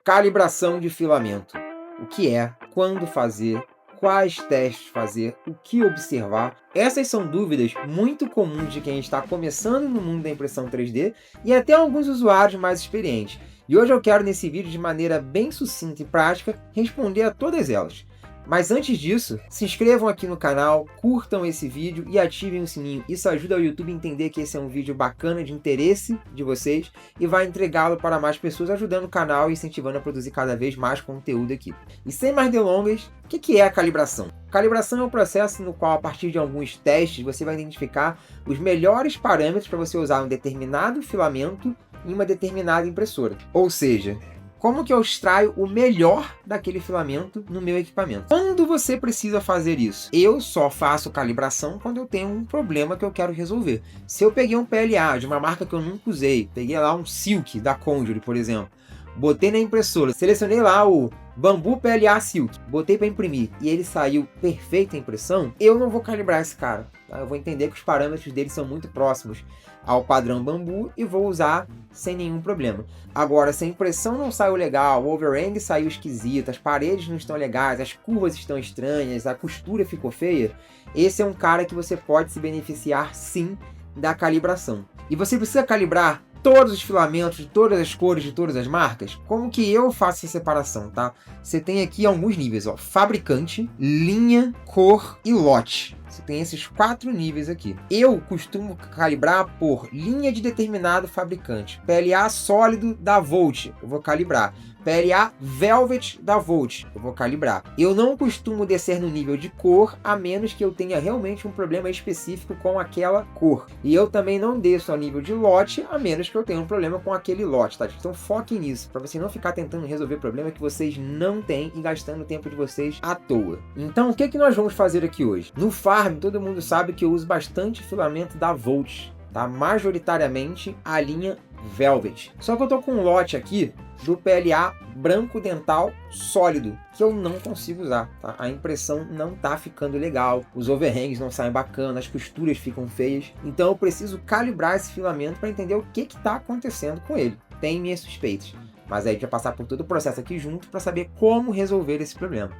Calibração de filamento. O que é, quando fazer, quais testes fazer, o que observar. Essas são dúvidas muito comuns de quem está começando no mundo da impressão 3D e até alguns usuários mais experientes. E hoje eu quero, nesse vídeo, de maneira bem sucinta e prática, responder a todas elas. Mas antes disso, se inscrevam aqui no canal, curtam esse vídeo e ativem o sininho. Isso ajuda o YouTube a entender que esse é um vídeo bacana, de interesse de vocês, e vai entregá-lo para mais pessoas, ajudando o canal e incentivando a produzir cada vez mais conteúdo aqui. E sem mais delongas, o que é a calibração? Calibração é um processo no qual, a partir de alguns testes, você vai identificar os melhores parâmetros para você usar um determinado filamento em uma determinada impressora. Ou seja, como que eu extraio o melhor daquele filamento no meu equipamento? Quando você precisa fazer isso? Eu só faço calibração quando eu tenho um problema que eu quero resolver. Se eu peguei um PLA de uma marca que eu nunca usei, peguei lá um Silk da Conjure, por exemplo, botei na impressora, selecionei lá o Bambu PLA Silk, botei para imprimir e ele saiu perfeita a impressão, eu não vou calibrar esse cara. Tá? Eu vou entender que os parâmetros dele são muito próximos ao padrão Bambu e vou usar sem nenhum problema. Agora, se a impressão não saiu legal, o overhang saiu esquisito, as paredes não estão legais, as curvas estão estranhas, a costura ficou feia, esse é um cara que você pode se beneficiar sim da calibração. E você precisa calibrar todos os filamentos de todas as cores de todas as marcas? Como que eu faço essa separação, tá? Você tem aqui alguns níveis, ó: fabricante, linha, cor e lote. Você tem esses 4 níveis aqui. Eu costumo calibrar por linha de determinado fabricante. PLA sólido da Volt, eu vou calibrar. PLA Velvet da Volt, eu vou calibrar. Eu não costumo descer no nível de cor, a menos que eu tenha realmente um problema específico com aquela cor. E eu também não desço ao nível de lote, a menos que eu tenha um problema com aquele lote, tá? Então foquem nisso, para você não ficar tentando resolver problema que vocês não têm e gastando o tempo de vocês à toa. Então o que nós vamos fazer aqui hoje? No Farm, todo mundo sabe que eu uso bastante filamento da Volt, tá? Majoritariamente a linha Velvet. Só que eu tô com um lote aqui do PLA branco dental sólido, que eu não consigo usar, tá? A impressão não tá ficando legal, os overhangs não saem bacana, as costuras ficam feias, então eu preciso calibrar esse filamento para entender o que tá acontecendo com ele. Tem minhas suspeitas, mas aí a gente vai passar por todo o processo aqui junto para saber como resolver esse problema.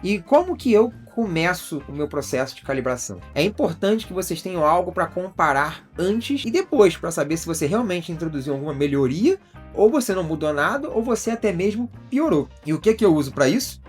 E como que eu começo o meu processo de calibração? É importante que vocês tenham algo para comparar antes e depois, para saber se você realmente introduziu alguma melhoria, ou você não mudou nada, ou você até mesmo piorou. E o que eu uso para isso?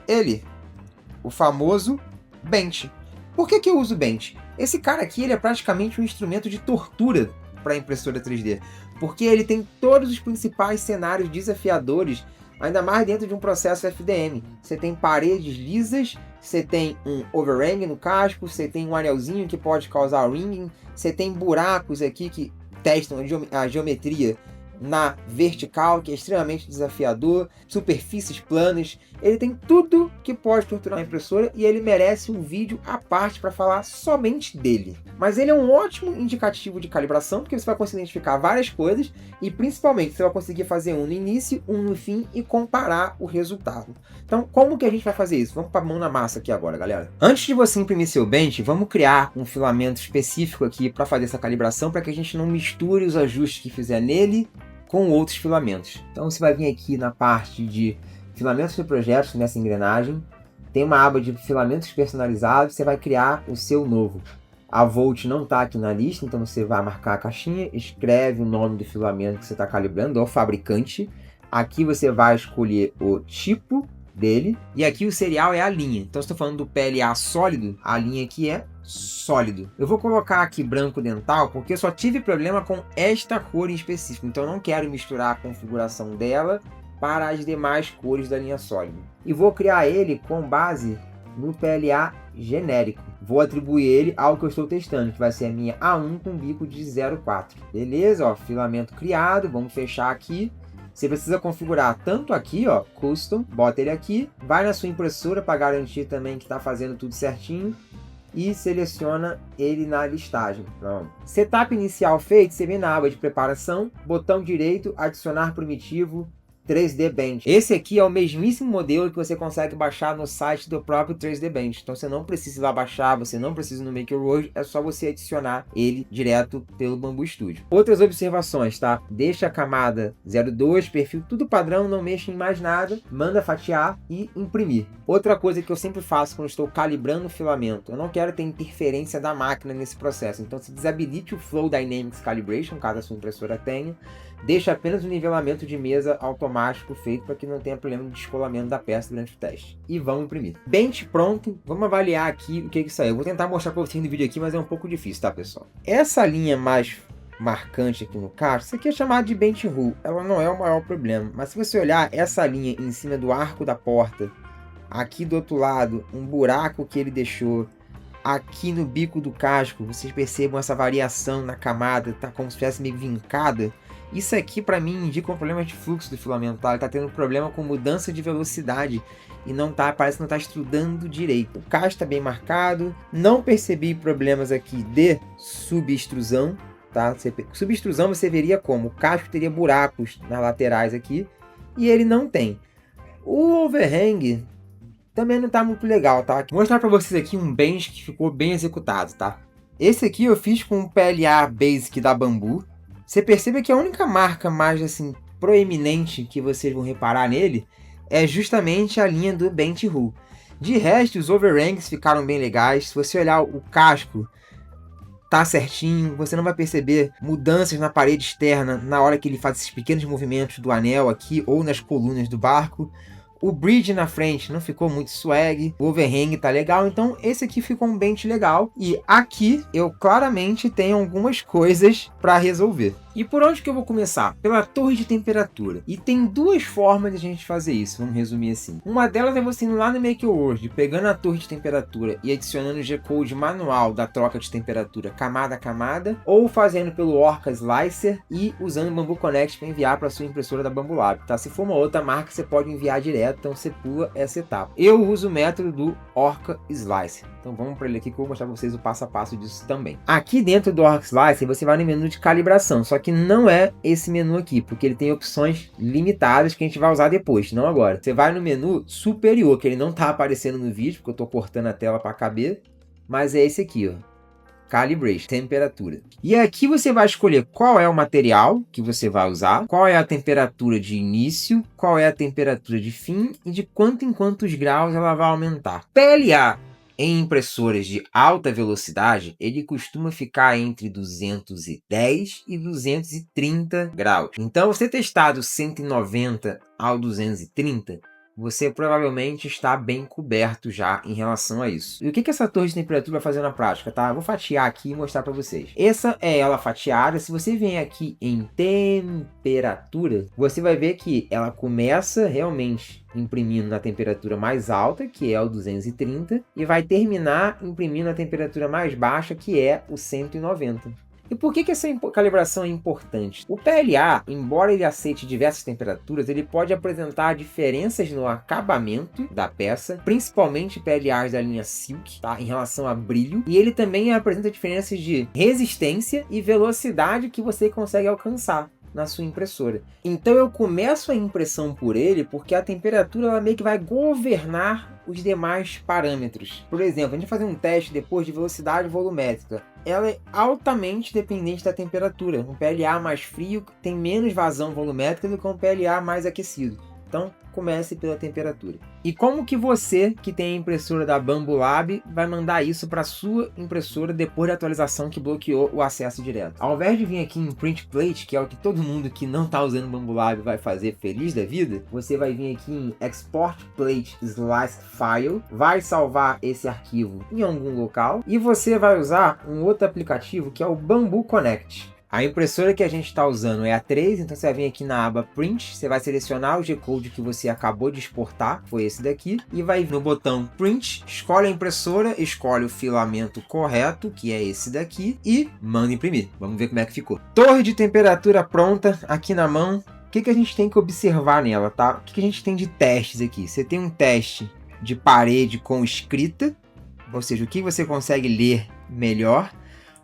O famoso Bench. Por que eu uso Bench? Esse cara aqui, ele é praticamente um instrumento de tortura para a impressora 3D, porque ele tem todos os principais cenários desafiadores, ainda mais dentro de um processo FDM. Você tem paredes lisas, você tem um overhang no casco, você tem um anelzinho que pode causar ringing, você tem buracos aqui que testam a geometria na vertical, que é extremamente desafiador, superfícies planas. Ele tem tudo que pode torturar a impressora e ele merece um vídeo à parte para falar somente dele. Mas ele é um ótimo indicativo de calibração, porque você vai conseguir identificar várias coisas e principalmente você vai conseguir fazer um no início, um no fim e comparar o resultado. Então, como que a gente vai fazer isso? Vamos para a mão na massa aqui agora, galera. Antes de você imprimir seu bench, vamos criar um filamento específico aqui para fazer essa calibração, para que a gente não misture os ajustes que fizer nele com outros filamentos. Então você vai vir aqui na parte de filamentos de projetos, nessa engrenagem, tem uma aba de filamentos personalizados, você vai criar o seu novo. A Volt não está aqui na lista, então você vai marcar a caixinha, escreve o nome do filamento que você está calibrando, o fabricante. Aqui você vai escolher o tipo dele, e aqui o serial é a linha. Então se estou falando do PLA sólido, a linha aqui é sólido. Eu vou colocar aqui branco dental porque eu só tive problema com esta cor em específico, então eu não quero misturar a configuração dela para as demais cores da linha sólida. E vou criar ele com base no PLA genérico. Vou atribuir ele ao que eu estou testando, que vai ser a minha A1 com bico de 0,4. Beleza, ó, filamento criado, vamos fechar aqui. Você precisa configurar tanto aqui, ó, Custom, bota ele aqui, vai na sua impressora para garantir também que está fazendo tudo certinho e seleciona ele na listagem. Pronto. Setup inicial feito, você vem na aba de preparação, botão direito, adicionar primitivo, 3D Bench. Esse aqui é o mesmíssimo modelo que você consegue baixar no site do próprio 3D Bench. Então você não precisa ir lá baixar, você não precisa ir no MakerWorld, é só você adicionar ele direto pelo Bambu Studio. Outras observações, tá? Deixa a camada 02, perfil tudo padrão, não mexa em mais nada, manda fatiar e imprimir. Outra coisa que eu sempre faço quando estou calibrando o filamento, eu não quero ter interferência da máquina nesse processo, então se desabilite o Flow Dynamics Calibration, caso a sua impressora tenha, deixa apenas o nivelamento de mesa automático feito para que não tenha problema de descolamento da peça durante o teste. E vamos imprimir. Bench pronto, vamos avaliar aqui o que é isso aí. Eu vou tentar mostrar para vocês no vídeo aqui, mas é um pouco difícil, tá, pessoal? Essa linha mais marcante aqui no caixa, isso aqui é chamado de bench rule, ela não é o maior problema, mas se você olhar essa linha em cima do arco da porta, aqui do outro lado, um buraco que ele deixou, aqui no bico do casco, vocês percebam essa variação na camada, tá como se estivesse meio vincada. Isso aqui para mim indica um problema de fluxo do filamento, tá? Ele tá tendo problema com mudança de velocidade e não tá, parece que não tá estudando direito. O casco tá bem marcado, não percebi problemas aqui de subextrusão, tá? Subextrusão você veria como? O casco teria buracos nas laterais aqui e ele não tem. O overhang também não tá muito legal, tá? Vou mostrar para vocês aqui um bench que ficou bem executado, tá? Esse aqui eu fiz com o PLA Basic da Bambu. Você percebe que a única marca mais assim proeminente que vocês vão reparar nele é justamente a linha do bench rule. De resto, os overhangs ficaram bem legais. Se você olhar o casco, tá certinho, você não vai perceber mudanças na parede externa na hora que ele faz esses pequenos movimentos do anel aqui ou nas colunas do barco. O bridge na frente não ficou muito swag, o overhang tá legal, então esse aqui ficou um bench legal. E aqui eu claramente tenho algumas coisas para resolver. E por onde que eu vou começar? Pela torre de temperatura. E tem duas formas de a gente fazer isso, vamos resumir assim. Uma delas é você indo lá no MakerWorld, pegando a torre de temperatura e adicionando o G-Code manual da troca de temperatura camada a camada, ou fazendo pelo Orca Slicer e usando o Bambu Connect para enviar para sua impressora da Bambu Lab, tá? Se for uma outra marca, você pode enviar direto, então você pula essa etapa. Eu uso o método do Orca Slicer. Então vamos para ele aqui que eu vou mostrar para vocês o passo a passo disso também. Aqui dentro do Orca Slicer você vai no menu de calibração, só que não é esse menu aqui, porque ele tem opções limitadas que a gente vai usar depois, não agora. Você vai no menu superior, que ele não está aparecendo no vídeo, porque eu estou cortando a tela para caber, mas é esse aqui, ó. Calibration, temperatura. E aqui você vai escolher qual é o material que você vai usar, qual é a temperatura de início, qual é a temperatura de fim e de quanto em quantos graus ela vai aumentar. PLA em impressoras de alta velocidade, ele costuma ficar entre 210 e 230 graus. Então, você testado 190 ao 230, você provavelmente está bem coberto já em relação a isso. E o que essa torre de temperatura vai fazer na prática, tá? Eu vou fatiar aqui e mostrar para vocês. Essa é ela fatiada. Se você vem aqui em temperatura, você vai ver que ela começa realmente imprimindo na temperatura mais alta, que é o 230, e vai terminar imprimindo na temperatura mais baixa, que é o 190. E por que essa calibração é importante? O PLA, embora ele aceite diversas temperaturas, ele pode apresentar diferenças no acabamento da peça, principalmente PLAs da linha Silk, tá? Em relação a brilho. E ele também apresenta diferenças de resistência e velocidade que você consegue alcançar na sua impressora. Então eu começo a impressão por ele porque a temperatura ela meio que vai governar os demais parâmetros. Por exemplo, a gente vai fazer um teste depois de velocidade volumétrica. Ela é altamente dependente da temperatura. Um PLA mais frio tem menos vazão volumétrica do que um PLA mais aquecido. Então, comece pela temperatura. E como que você, que tem a impressora da Bambu Lab, vai mandar isso para sua impressora depois da atualização que bloqueou o acesso direto? Ao invés de vir aqui em Print Plate, que é o que todo mundo que não está usando o Bambu Lab vai fazer feliz da vida, você vai vir aqui em Export Plate Slice File, vai salvar esse arquivo em algum local e você vai usar um outro aplicativo que é o Bambu Connect. A impressora que a gente está usando é a 3, então você vai vir aqui na aba Print, você vai selecionar o G-Code que você acabou de exportar, foi esse daqui, e vai no botão Print, escolhe a impressora, escolhe o filamento correto, que é esse daqui, e manda imprimir. Vamos ver como é que ficou. Torre de temperatura pronta, aqui na mão. O que a gente tem que observar nela, tá? O que a gente tem de testes aqui? Você tem um teste de parede com escrita, ou seja, o que você consegue ler melhor.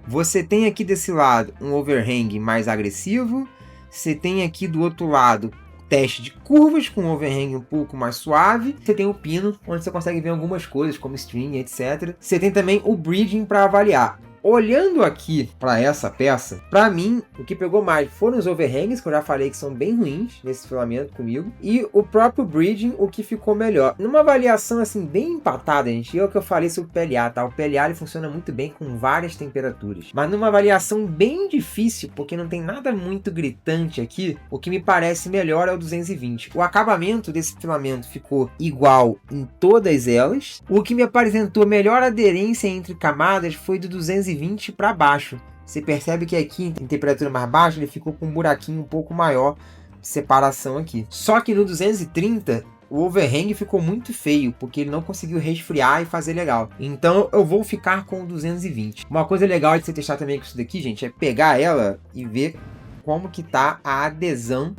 Você tem aqui desse lado um overhang mais agressivo, você tem aqui do outro lado teste de curvas com overhang um pouco mais suave. Você tem o pino, onde você consegue ver algumas coisas como string, etc. Você tem também o bridging para avaliar. Olhando aqui para essa peça, para mim, o que pegou mais foram os overhangs, que eu já falei que são bem ruins nesse filamento comigo, e o próprio bridging, o que ficou melhor. Numa avaliação assim bem empatada, gente, é o que eu falei sobre o PLA, tá? O PLA ele funciona muito bem com várias temperaturas, mas numa avaliação bem difícil, porque não tem nada muito gritante aqui, o que me parece melhor é o 220. O acabamento desse filamento ficou igual em todas elas. O que me apresentou melhor aderência entre camadas foi do 220 para baixo. Você percebe que aqui em temperatura mais baixa ele ficou com um buraquinho um pouco maior de separação aqui. Só que no 230 o overhang ficou muito feio, porque ele não conseguiu resfriar e fazer legal. Então eu vou ficar com o 220. Uma coisa legal de você testar também com isso daqui, gente, é pegar ela e ver como que tá a adesão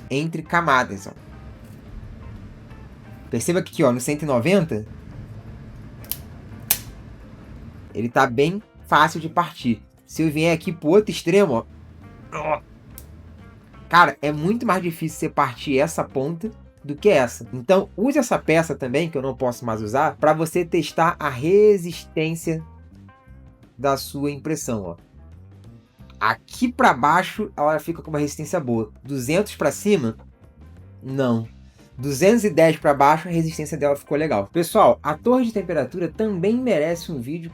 entre camadas. Ó. Perceba que aqui, ó, no 190 ele tá bem fácil de partir. Se eu vier aqui pro outro extremo, ó, cara, é muito mais difícil você partir essa ponta do que essa. Então, use essa peça também, que eu não posso mais usar, para você testar a resistência da sua impressão, ó. Aqui para baixo, ela fica com uma resistência boa. 200 para cima, não. 210 para baixo, a resistência dela ficou legal. Pessoal, a torre de temperatura também merece um vídeo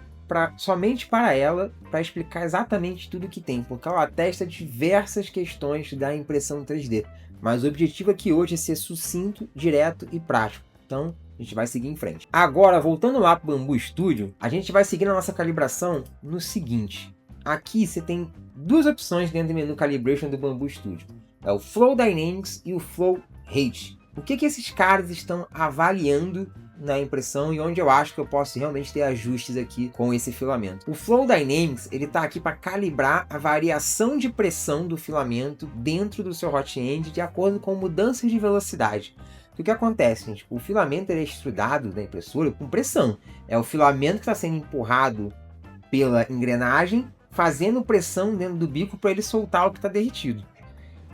somente para ela, para explicar exatamente tudo que tem, porque ela testa diversas questões da impressão 3D. Mas o objetivo aqui hoje é ser sucinto, direto e prático. Então, a gente vai seguir em frente. Agora, voltando lá para o Bambu Studio, a gente vai seguir a nossa calibração no seguinte. Aqui você tem duas opções dentro do menu Calibration do Bambu Studio. É o Flow Dynamics e o Flow Rate. O que esses caras estão avaliando na impressão e onde eu acho que eu posso realmente ter ajustes aqui com esse filamento. O Flow Dynamics, ele está aqui para calibrar a variação de pressão do filamento dentro do seu hot end de acordo com mudanças de velocidade. O que acontece, gente? O filamento ele é extrudado da impressora com pressão. É o filamento que está sendo empurrado pela engrenagem, fazendo pressão dentro do bico para ele soltar o que está derretido.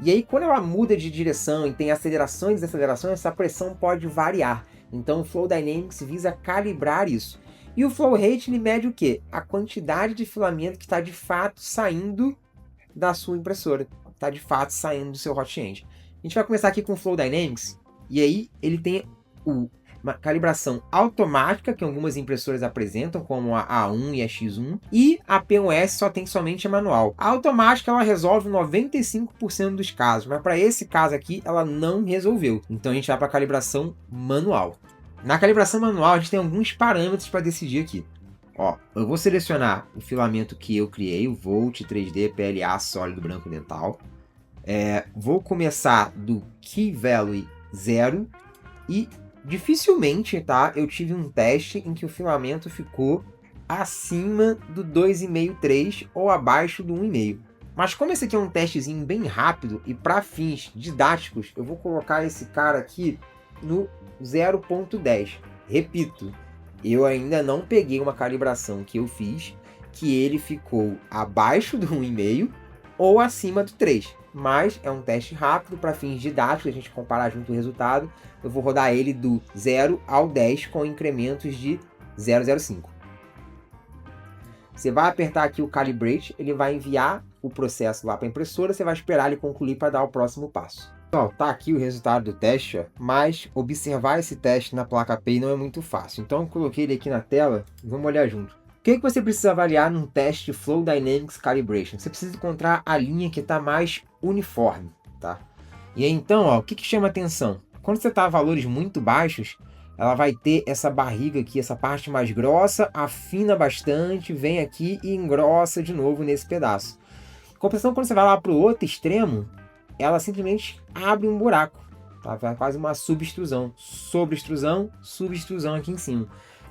E aí, quando ela muda de direção e tem acelerações e desacelerações, essa pressão pode variar. Então, o Flow Dynamics visa calibrar isso. E o Flow Rate ele mede o quê? A quantidade de filamento que está de fato saindo da sua impressora. Está de fato saindo do seu hot end. A gente vai começar aqui com o Flow Dynamics. E aí, ele tem uma calibração automática, que algumas impressoras apresentam, como a A1 e a X1, e a P1S só tem somente a manual. A automática ela resolve 95% dos casos, mas para esse caso aqui ela não resolveu. Então a gente vai para a calibração manual. Na calibração manual a gente tem alguns parâmetros para decidir aqui. Ó, eu vou selecionar o filamento que eu criei, o Volt 3D PLA sólido branco dental. Vou começar do Key Value 0 e dificilmente, tá? Eu tive um teste em que o filamento ficou acima do 2,5, 3 ou abaixo do 1,5. Mas como esse aqui é um testezinho bem rápido e para fins didáticos, eu vou colocar esse cara aqui no 0,10. Repito, eu ainda não peguei uma calibração que eu fiz que ele ficou abaixo do 1,5 ou acima do 3. Mas é um teste rápido para fins didáticos, a gente comparar junto o resultado. Eu vou rodar ele do 0 ao 10 com incrementos de 0,05. Você vai apertar aqui o Calibrate, ele vai enviar o processo lá para a impressora, você vai esperar ele concluir para dar o próximo passo. Então, tá aqui o resultado do teste, ó, mas observar esse teste na placa API não é muito fácil. Então eu coloquei ele aqui na tela e vamos olhar junto. O que você precisa avaliar num teste de Flow Dynamics Calibration? Você precisa encontrar a linha que está mais uniforme, tá? E aí, então, ó, o que chama atenção? Quando você está a valores muito baixos, ela vai ter essa barriga aqui, essa parte mais grossa, afina bastante, vem aqui e engrossa de novo nesse pedaço. Compensação, quando você vai lá para o outro extremo, ela simplesmente abre um buraco, tá? Vai quase uma subextrusão, sobreextrusão, subextrusão aqui em cima.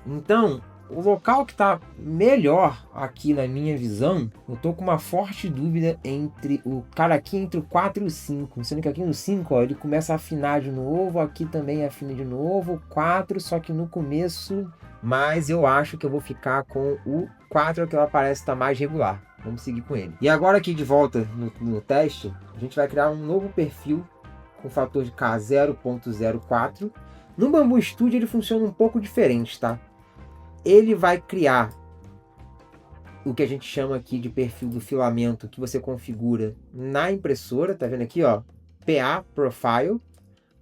Então, o local que está melhor aqui na minha visão, eu tô com uma forte dúvida entre o cara aqui entre o 4 e o 5. Sendo que aqui no 5, ó, ele começa a afinar de novo, aqui também afina de novo, 4, só que no começo, mas eu acho que eu vou ficar com o 4, que ela parece estar mais regular. Vamos seguir com ele. E agora aqui de volta no teste, a gente vai criar um novo perfil com fator de K 0.04. No Bambu Studio ele funciona um pouco diferente, tá? Ele vai criar o que a gente chama aqui de perfil do filamento que você configura na impressora, tá vendo aqui, ó? PA Profile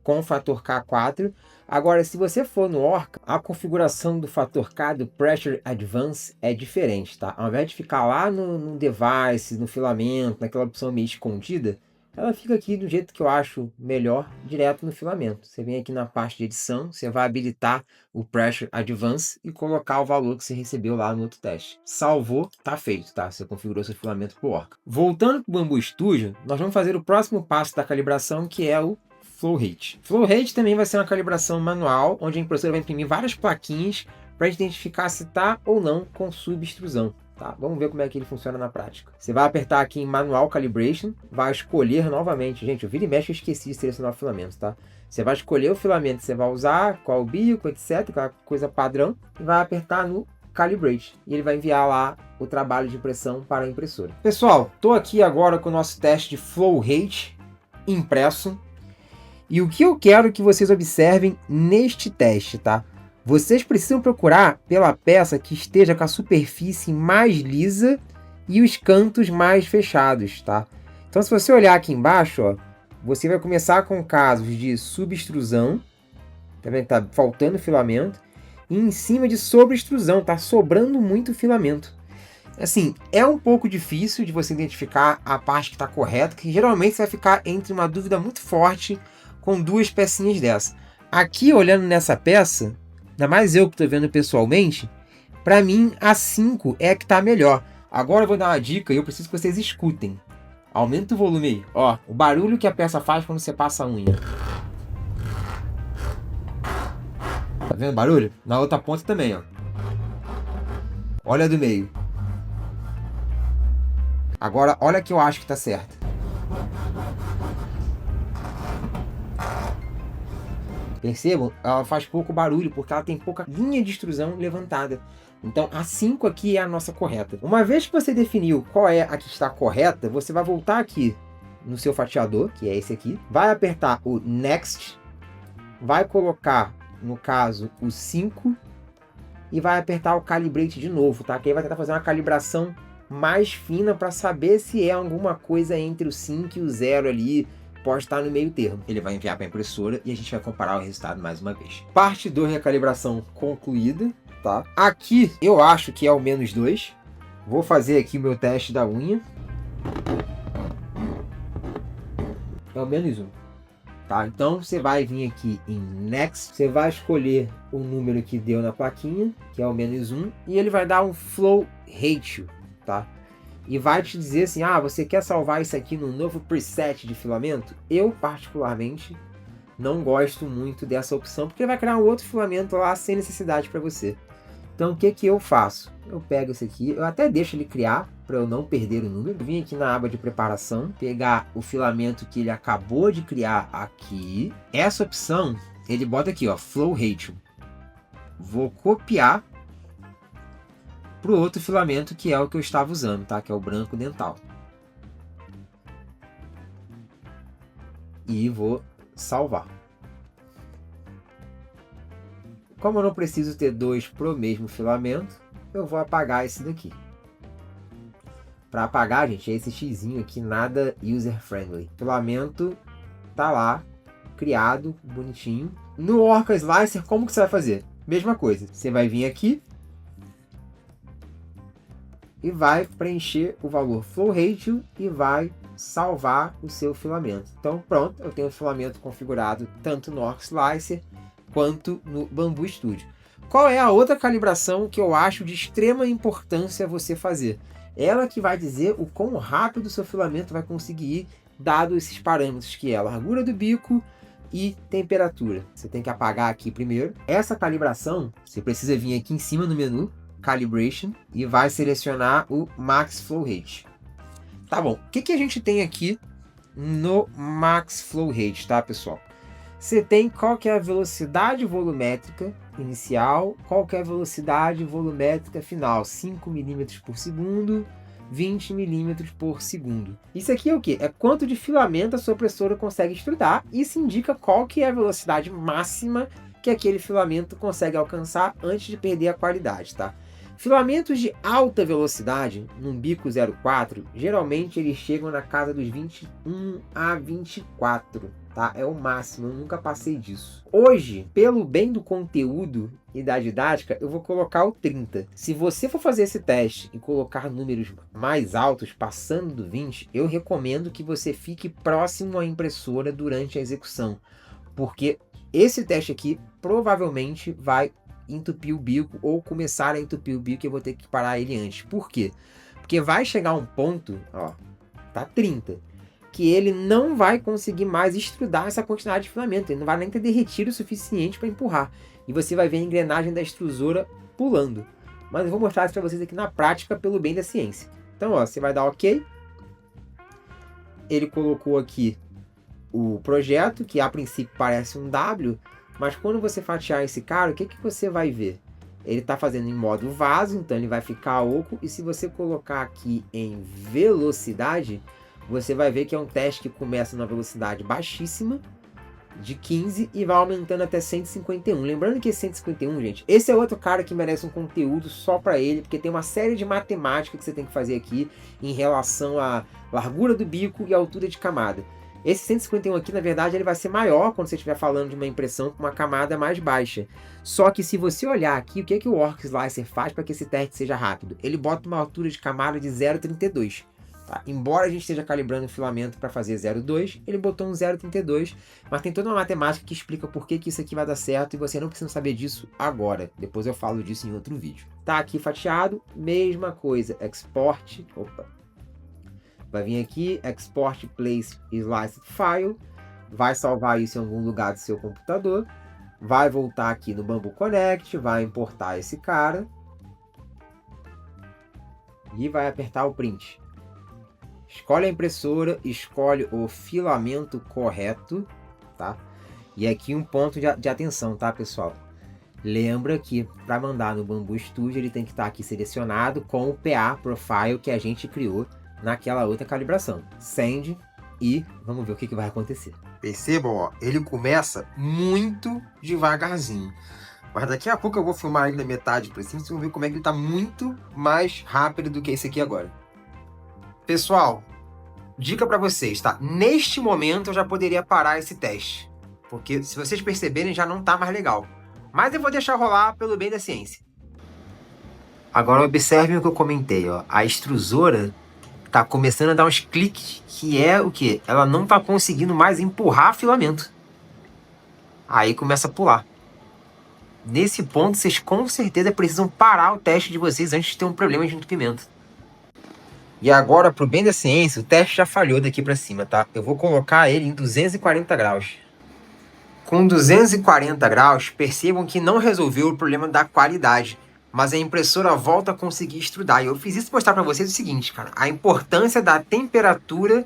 com fator K4. Agora, se você for no Orca, a configuração do fator K do Pressure Advance é diferente, tá? Ao invés de ficar lá no device, no filamento, naquela opção meio escondida, ela fica aqui do jeito que eu acho melhor, direto no filamento. Você vem aqui na parte de edição, você vai habilitar o Pressure Advance e colocar o valor que você recebeu lá no outro teste. Salvou, tá feito, tá? Você configurou seu filamento pro Orca. Voltando pro Bambu Studio, nós vamos fazer o próximo passo da calibração, que é o Flow Rate. Flow Rate também vai ser uma calibração manual, onde a impressora vai imprimir várias plaquinhas para identificar se está ou não com subextrusão. Tá? Vamos ver como é que ele funciona na prática. Você vai apertar aqui em Manual Calibration, vai escolher novamente. Gente, eu vira e mexe, eu esqueci de selecionar o filamento, tá? Você vai escolher o filamento que você vai usar, qual o bico, etc, aquela coisa padrão, e vai apertar no Calibrate. E ele vai enviar lá o trabalho de impressão para a impressora. Pessoal, estou aqui agora com o nosso teste de Flow Rate impresso. E o que eu quero que vocês observem neste teste, tá? Vocês precisam procurar pela peça que esteja com a superfície mais lisa e os cantos mais fechados, tá? Então, se você olhar aqui embaixo, ó, você vai começar com casos de subextrusão, tá vendo? Tá faltando filamento, e em cima de sobreextrusão, tá sobrando muito filamento. Assim, é um pouco difícil de você identificar a parte que está correta, que geralmente você vai ficar entre uma dúvida muito forte com duas pecinhas dessa. Aqui, olhando nessa peça, ainda mais eu que estou vendo pessoalmente, para mim a 5 é a que está melhor. Agora eu vou dar uma dica e eu preciso que vocês escutem. Aumenta o volume aí. Ó, o barulho que a peça faz quando você passa a unha. Tá vendo o barulho? Na outra ponta também, ó. Olha a do meio. Agora, olha que eu acho que tá certo. Percebam? Ela faz pouco barulho, porque ela tem pouca linha de extrusão levantada. Então, a 5 aqui é a nossa correta. Uma vez que você definiu qual é a que está correta, você vai voltar aqui no seu fatiador, que é esse aqui. Vai apertar o Next. Vai colocar, no caso, o 5. E vai apertar o Calibrate de novo, tá? Que aí vai tentar fazer uma calibração mais fina para saber se é alguma coisa entre o 5 e o 0 ali. Pode estar no meio termo. Ele vai enviar para a impressora e a gente vai comparar o resultado mais uma vez. Parte 2 da calibração concluída, tá? Aqui eu acho que é o -2. Vou fazer aqui o meu teste da unha. É o -1. Tá? Então você vai vir aqui em Next. Você vai escolher o número que deu na plaquinha, que é o -1. E ele vai dar um Flow Ratio, tá? E vai te dizer assim, você quer salvar isso aqui no novo preset de filamento? Eu, particularmente, não gosto muito dessa opção, porque ele vai criar um outro filamento lá sem necessidade para você. Então, o que que eu faço? Eu pego esse aqui, eu até deixo ele criar, para eu não perder o número. Vim aqui na aba de preparação, pegar o filamento que ele acabou de criar aqui. Essa opção, ele bota aqui, ó, Flow Ratio. Vou copiar para o outro filamento que é o que eu estava usando, tá? Que é o branco dental. E vou salvar. Como eu não preciso ter dois pro mesmo filamento, eu vou apagar esse daqui. Para apagar, gente, é esse xizinho aqui, nada user-friendly. O filamento tá lá, criado, bonitinho. No Orca Slicer, como que você vai fazer? Mesma coisa. Você vai vir aqui e vai preencher o valor Flow Ratio e vai salvar o seu filamento. Então pronto, eu tenho o filamento configurado tanto no Orca Slicer quanto no Bambu Studio. Qual é a outra calibração que eu acho de extrema importância você fazer? Ela que vai dizer o quão rápido o seu filamento vai conseguir ir, dado esses parâmetros que é a largura do bico e temperatura. Você tem que apagar aqui primeiro. Essa calibração, você precisa vir aqui em cima no menu, Calibration, e vai selecionar o Max Flow Rate. Tá bom, o que a gente tem aqui no Max Flow Rate, tá, pessoal? Você tem qual que é a velocidade volumétrica inicial, qual que é a velocidade volumétrica final, 5 mm por segundo, 20 milímetros por segundo. Isso aqui é o quê? É quanto de filamento a sua impressora consegue extrudar. Isso indica qual que é a velocidade máxima que aquele filamento consegue alcançar antes de perder a qualidade, tá? Filamentos de alta velocidade, num bico 04, geralmente eles chegam na casa dos 21 a 24, tá? É o máximo, eu nunca passei disso. Hoje, pelo bem do conteúdo e da didática, eu vou colocar o 30. Se você for fazer esse teste e colocar números mais altos, passando do 20, eu recomendo que você fique próximo à impressora durante a execução, porque esse teste aqui provavelmente vai entupir o bico ou começar a entupir o bico e eu vou ter que parar ele antes. Por quê? Porque vai chegar um ponto, ó, tá 30, que ele não vai conseguir mais extrudar essa quantidade de filamento, ele não vai nem ter derretido o suficiente para empurrar. E você vai ver a engrenagem da extrusora pulando. Mas eu vou mostrar isso para vocês aqui na prática pelo bem da ciência. Então, ó, você vai dar OK. Ele colocou aqui o projeto, que a princípio parece um W, mas quando você fatiar esse cara, o que você vai ver? Ele está fazendo em modo vaso, então ele vai ficar oco. E se você colocar aqui em velocidade, você vai ver que é um teste que começa numa velocidade baixíssima, de 15, e vai aumentando até 151. Lembrando que esse 151, gente, esse é outro cara que merece um conteúdo só para ele, porque tem uma série de matemática que você tem que fazer aqui em relação à largura do bico e à altura de camada. Esse 151 aqui, na verdade, ele vai ser maior quando você estiver falando de uma impressão com uma camada mais baixa. Só que se você olhar aqui, o que o Work Slicer faz para que esse teste seja rápido? Ele bota uma altura de camada de 0,32. Tá? Embora a gente esteja calibrando o filamento para fazer 0,2, ele botou um 0,32, mas tem toda uma matemática que explica por que isso aqui vai dar certo e você não precisa saber disso agora. Depois eu falo disso em outro vídeo. Tá aqui fatiado, mesma coisa, export, vai vir aqui, Export Place Sliced File, vai salvar isso em algum lugar do seu computador, vai voltar aqui no Bambu Connect, vai importar esse cara e vai apertar o print. Escolhe a impressora, escolhe o filamento correto, tá? E aqui um ponto de atenção, tá, pessoal? Lembra que para mandar no Bambu Studio ele tem que estar aqui selecionado com o PA Profile que a gente criou naquela outra calibração. Send e vamos ver o que vai acontecer. Percebam, ó, ele começa muito devagarzinho. Mas daqui a pouco eu vou filmar ele na metade para cima, vocês vão ver como é que ele está muito mais rápido do que esse aqui agora. Pessoal, dica para vocês, tá? Neste momento eu já poderia parar esse teste, porque se vocês perceberem já não tá mais legal. Mas eu vou deixar rolar pelo bem da ciência. Agora observem o que eu comentei, ó. A extrusora tá começando a dar uns cliques, que é o quê? Ela não tá conseguindo mais empurrar filamento. Aí começa a pular. Nesse ponto, vocês com certeza precisam parar o teste de vocês antes de ter um problema de entupimento. E agora, pro bem da ciência, o teste já falhou daqui pra cima, tá? Eu vou colocar ele em 240 graus. Com 240 graus, percebam que não resolveu o problema da qualidade, mas a impressora volta a conseguir extrudar. E eu fiz isso para mostrar para vocês o seguinte, cara. A importância da temperatura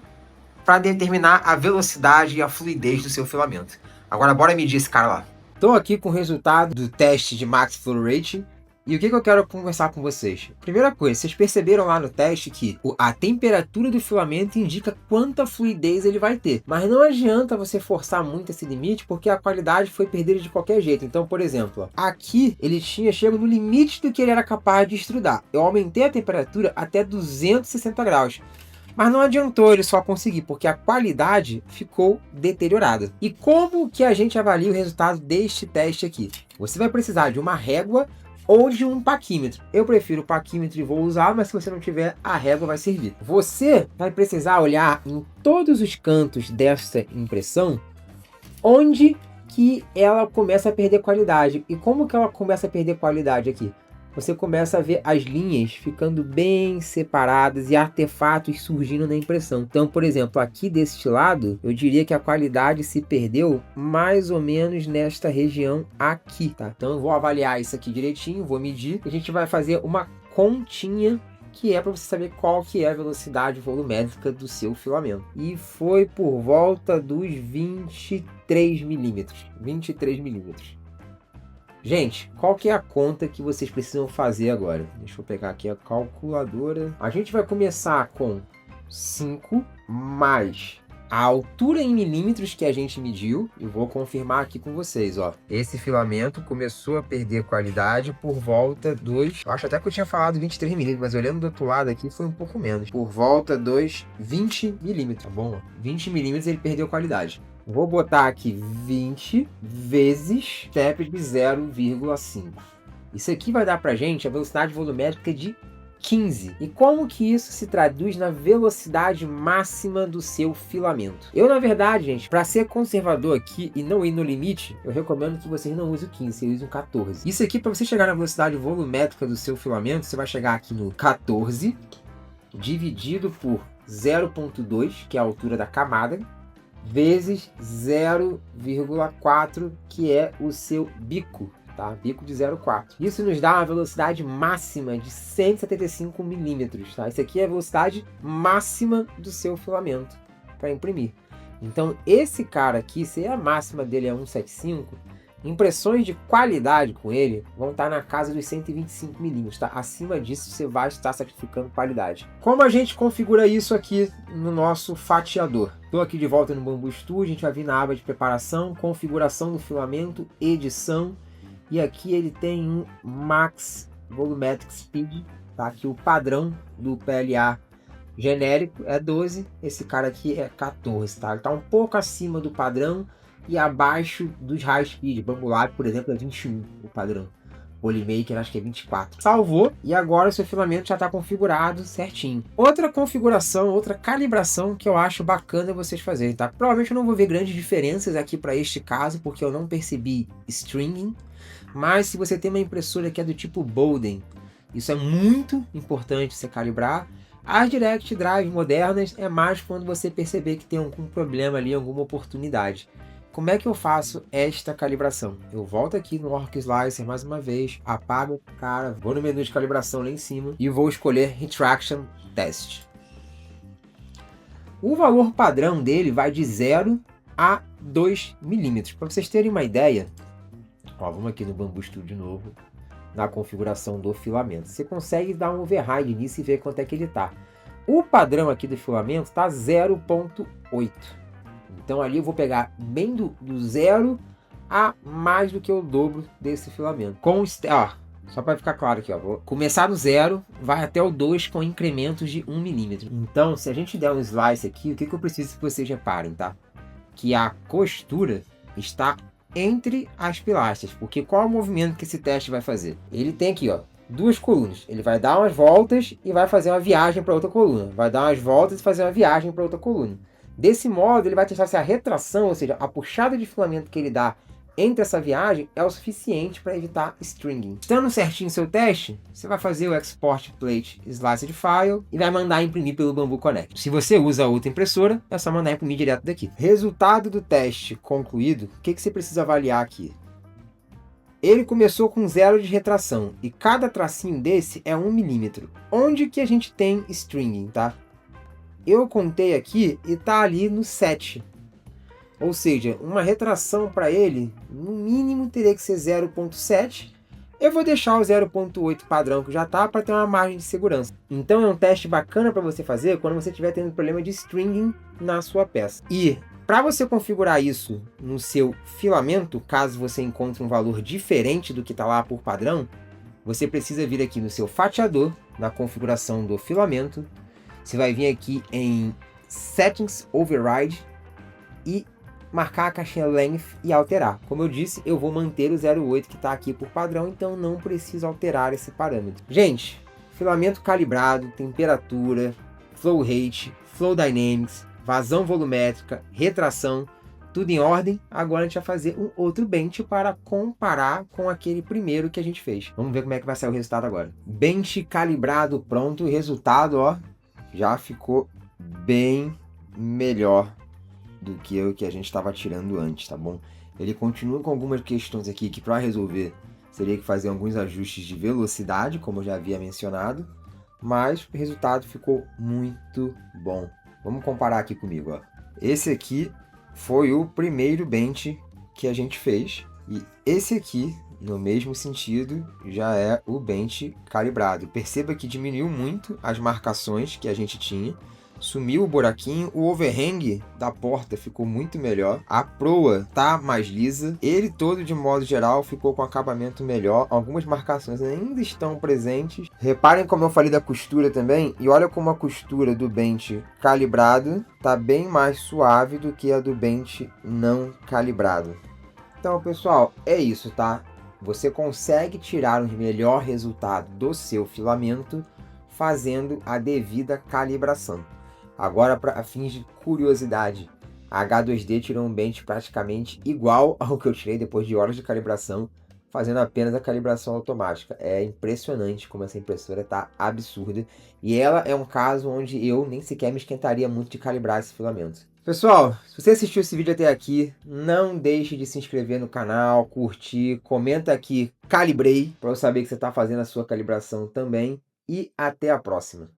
para determinar a velocidade e a fluidez do seu filamento. Agora bora medir esse cara lá. Estou aqui com o resultado do teste de Max Flow Rating. E o que eu quero conversar com vocês? Primeira coisa, vocês perceberam lá no teste que a temperatura do filamento indica quanta fluidez ele vai ter. Mas não adianta você forçar muito esse limite, porque a qualidade foi perdida de qualquer jeito. Então, por exemplo, aqui ele tinha chegado no limite do que ele era capaz de extrudar. Eu aumentei a temperatura até 260 graus. Mas não adiantou ele só conseguir, porque a qualidade ficou deteriorada. E como que a gente avalia o resultado deste teste aqui? Você vai precisar de uma régua ou de um paquímetro. Eu prefiro o paquímetro e vou usar, mas se você não tiver, a régua vai servir. Você vai precisar olhar em todos os cantos dessa impressão onde que ela começa a perder qualidade. E como que ela começa a perder qualidade aqui? Você começa a ver as linhas ficando bem separadas e artefatos surgindo na impressão. Então, por exemplo, aqui deste lado, eu diria que a qualidade se perdeu mais ou menos nesta região aqui, tá? Então eu vou avaliar isso aqui direitinho, vou medir. A gente vai fazer uma continha que é para você saber qual que é a velocidade volumétrica do seu filamento. E foi por volta dos 23 milímetros. 23 milímetros. Gente, qual que é a conta que vocês precisam fazer agora? Deixa eu pegar aqui a calculadora. A gente vai começar com 5 mais a altura em milímetros que a gente mediu. Eu vou confirmar aqui com vocês, ó. Esse filamento começou a perder qualidade por volta dos... Eu acho até que eu tinha falado 23 milímetros, mas olhando do outro lado aqui foi um pouco menos. Por volta dos 20 milímetros, tá bom? 20 milímetros ele perdeu qualidade. Vou botar aqui 20 vezes step de 0,5. Isso aqui vai dar pra gente a velocidade volumétrica de 15. E como que isso se traduz na velocidade máxima do seu filamento? Eu, na verdade, gente, para ser conservador aqui e não ir no limite, eu recomendo que vocês não usem o 15, vocês usem o 14. Isso aqui, para você chegar na velocidade volumétrica do seu filamento, você vai chegar aqui no 14, dividido por 0,2, que é a altura da camada, vezes 0,4, que é o seu bico. Tá? Bico de 0,4. Isso nos dá uma velocidade máxima de 175 milímetros. Tá? Isso aqui é a velocidade máxima do seu filamento para imprimir. Então, esse cara aqui, se a máxima dele é 175, impressões de qualidade com ele vão estar na casa dos 125 milímetros. Tá? Acima disso, você vai estar sacrificando qualidade. Como a gente configura isso aqui no nosso fatiador? Estou aqui de volta no Bambu Studio. A gente vai vir na aba de preparação, configuração do filamento, edição. E aqui ele tem um Max Volumetric Speed, tá? Que o padrão do PLA genérico é 12, esse cara aqui é 14, tá? Ele tá um pouco acima do padrão e abaixo dos High Speed. Bambu, por exemplo, é 21 o padrão. Polymaker acho que é 24. Salvou e agora o seu filamento já está configurado certinho. Outra configuração, outra calibração que eu acho bacana vocês fazerem, tá? Provavelmente eu não vou ver grandes diferenças aqui para este caso, porque eu não percebi stringing. Mas se você tem uma impressora que é do tipo Bowden, isso é muito importante você calibrar. As Direct Drive modernas é mais quando você perceber que tem algum problema ali, alguma oportunidade. Como é que eu faço esta calibração? Eu volto aqui no Orc Slicer mais uma vez, apago o cara, vou no menu de calibração lá em cima e vou escolher Retraction Test. O valor padrão dele vai de 0 a 2 milímetros. Para vocês terem uma ideia, ó, vamos aqui no Bambu Studio de novo, na configuração do filamento. Você consegue dar um override nisso e ver quanto é que ele está. O padrão aqui do filamento está 0,8. Então ali eu vou pegar bem do 0 a mais do que o dobro desse filamento. Só para ficar claro aqui, ó, vou começar no 0, vai até o 2 com incrementos de 1 milímetro. Então, se a gente der um slice aqui, o que eu preciso que vocês reparem, tá? Que a costura está entre as pilastras, porque qual é o movimento que esse teste vai fazer? Ele tem aqui, ó, duas colunas. Ele vai dar umas voltas e vai fazer uma viagem para outra coluna. Vai dar umas voltas e fazer uma viagem para outra coluna. Desse modo, ele vai testar se a retração, ou seja, a puxada de filamento que ele dá entre essa viagem é o suficiente para evitar stringing. Estando certinho seu teste, você vai fazer o Export Plate Sliced File e vai mandar imprimir pelo Bambu Connect. Se você usa outra impressora, é só mandar imprimir direto daqui. Resultado do teste concluído, o que você precisa avaliar aqui? Ele começou com 0 de retração e cada tracinho desse é 1 milímetro. Onde que a gente tem stringing, tá? Eu contei aqui e tá ali no 7. Ou seja, uma retração para ele, no mínimo teria que ser 0,7. Eu vou deixar o 0,8 padrão que já tá para ter uma margem de segurança. Então é um teste bacana para você fazer quando você estiver tendo problema de stringing na sua peça. E para você configurar isso no seu filamento, caso você encontre um valor diferente do que está lá por padrão, você precisa vir aqui no seu fatiador, na configuração do filamento. Você vai vir aqui em Settings Override e marcar a caixinha Length e alterar. Como eu disse, eu vou manter o 0,8 que está aqui por padrão, então não preciso alterar esse parâmetro. Gente, filamento calibrado, temperatura, flow rate, flow dynamics, vazão volumétrica, retração, tudo em ordem. Agora a gente vai fazer um outro bench para comparar com aquele primeiro que a gente fez. Vamos ver como é que vai sair o resultado agora. Bench calibrado pronto, o resultado, ó, já ficou bem melhor do que o que a gente estava tirando antes, tá bom? Ele continua com algumas questões aqui que para resolver seria que fazer alguns ajustes de velocidade, como eu já havia mencionado, mas o resultado ficou muito bom. Vamos comparar aqui comigo, ó. Esse aqui foi o primeiro bench que a gente fez e esse aqui no mesmo sentido, já é o bench calibrado. Perceba que diminuiu muito as marcações que a gente tinha, sumiu o buraquinho, o overhang da porta ficou muito melhor, a proa tá mais lisa, ele todo de modo geral ficou com acabamento melhor, algumas marcações ainda estão presentes. Reparem como eu falei da costura também, e olha como a costura do bench calibrado tá bem mais suave do que a do bench não calibrado. Então, pessoal, é isso, tá? Você consegue tirar um melhor resultado do seu filamento fazendo a devida calibração. Agora, para fins de curiosidade, a H2D tirou um bench praticamente igual ao que eu tirei depois de horas de calibração, fazendo apenas a calibração automática. É impressionante como essa impressora está absurda. E ela é um caso onde eu nem sequer me esquentaria muito de calibrar esse filamento. Pessoal, se você assistiu esse vídeo até aqui, não deixe de se inscrever no canal, curtir, comenta aqui, calibrei, para eu saber que você está fazendo a sua calibração também. E até a próxima.